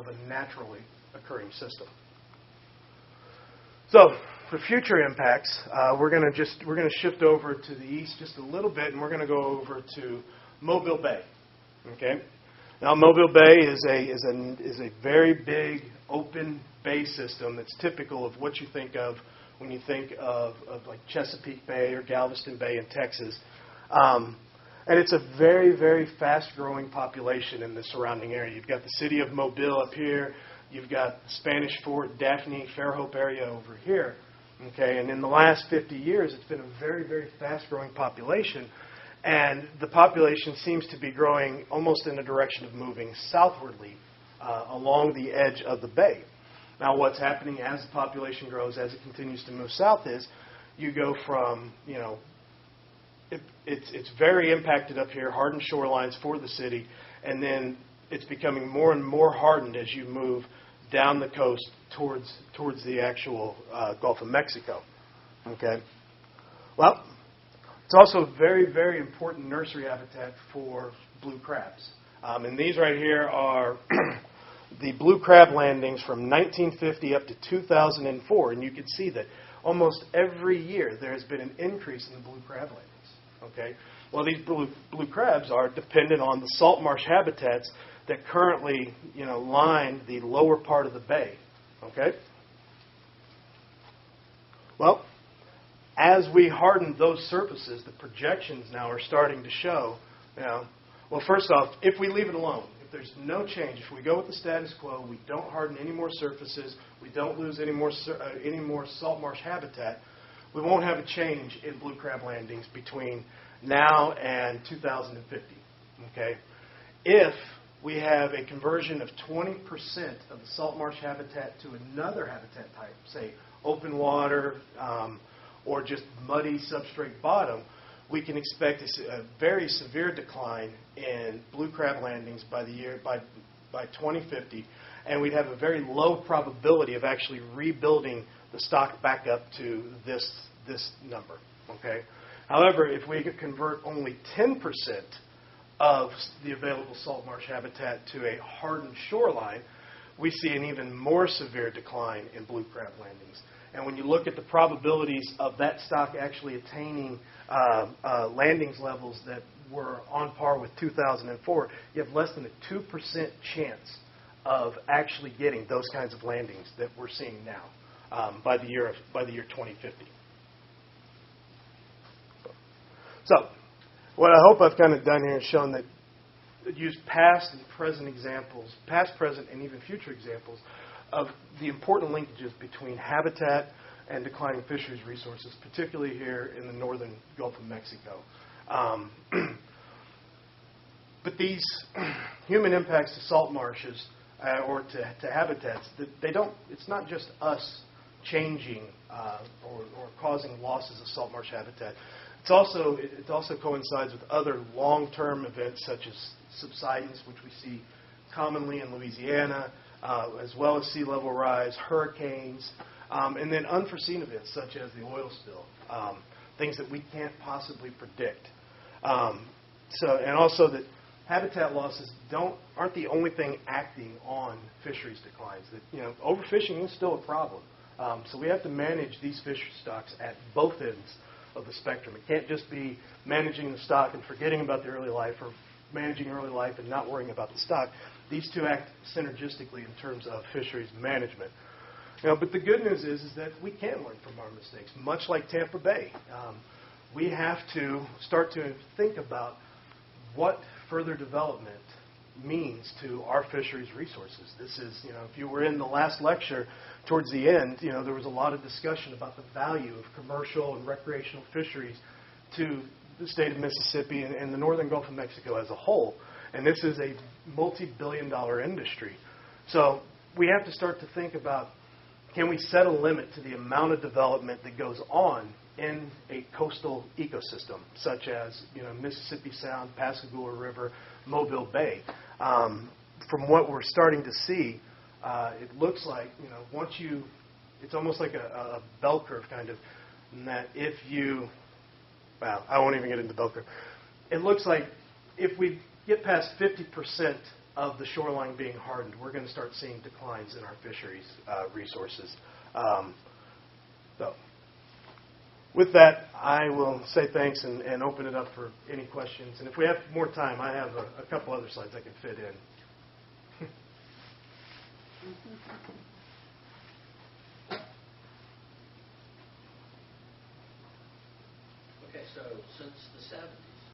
of a naturally occurring system. So for future impacts, we're going to shift over to the east just a little bit, and we're going to go over to Mobile Bay. Okay. Now Mobile Bay is a very big open bay system that's typical of what you think of when you think of like Chesapeake Bay or Galveston Bay in Texas. And it's a very, very fast-growing population in the surrounding area. You've got the city of Mobile up here. You've got Spanish Fort, Daphne, Fairhope area over here. Okay, and in the last 50 years, it's been a very, very fast-growing population. And the population seems to be growing almost in the direction of moving southwardly along the edge of the bay. Now, what's happening as the population grows, as it continues to move south, is you go from, it's very impacted up here, hardened shorelines for the city, and then it's becoming more and more hardened as you move down the coast towards the actual Gulf of Mexico. Okay. Well, it's also a very, very important nursery habitat for blue crabs. And these right here are the blue crab landings from 1950 up to 2004. And you can see that almost every year there has been an increase in the blue crab landings. Okay. Well, these blue crabs are dependent on the salt marsh habitats that currently, line the lower part of the bay. Okay. Well, as we harden those surfaces, the projections now are starting to show, well, first off, if we leave it alone, if there's no change, if we go with the status quo, we don't harden any more surfaces, we don't lose any more salt marsh habitat, we won't have a change in blue crab landings between now and 2050. Okay? If we have a conversion of 20% of the salt marsh habitat to another habitat type, say open water, or just muddy substrate bottom, we can expect a very severe decline in blue crab landings by 2050, and we'd have a very low probability of actually rebuilding the stock back up to this number. Okay. However, if we could convert only 10% of the available salt marsh habitat to a hardened shoreline, we see an even more severe decline in blue crab landings. And when you look at the probabilities of that stock actually attaining landings levels that were on par with 2004, you have less than a 2% chance of actually getting those kinds of landings that we're seeing now by the year 2050. So, what I hope I've kind of done here is shown that use past and present examples, past, present, and even future examples of the important linkages between habitat and declining fisheries resources, particularly here in the northern Gulf of Mexico. But these human impacts to salt marshes or to habitats, it's not just us changing or causing losses of salt marsh habitat. It also coincides with other long-term events such as subsidence, which we see commonly in Louisiana, as well as sea level rise, hurricanes, and then unforeseen events such as the oil spill, things that we can't possibly predict. And also that habitat losses aren't the only thing acting on fisheries declines. That overfishing is still a problem. So we have to manage these fish stocks at both ends of the spectrum. It can't just be managing the stock and forgetting about the early life, or managing early life and not worrying about the stock. These two act synergistically in terms of fisheries management. But the good news is that we can learn from our mistakes. Much like Tampa Bay, we have to start to think about what further development means to our fisheries resources. This is, if you were in the last lecture, towards the end, there was a lot of discussion about the value of commercial and recreational fisheries to the state of Mississippi and the northern Gulf of Mexico as a whole. And this is a multi-billion-dollar industry. So we have to start to think about, can we set a limit to the amount of development that goes on in a coastal ecosystem, such as Mississippi Sound, Pascagoula River, Mobile Bay. From what we're starting to see, it looks like it's almost like a bell curve kind of, in that I won't even get into bell curve. It looks like if we get past 50% of the shoreline being hardened, we're going to start seeing declines in our fisheries resources. So, with that, I will say thanks and open it up for any questions. And if we have more time, I have a couple other slides I can fit in. Okay, so since the 70s,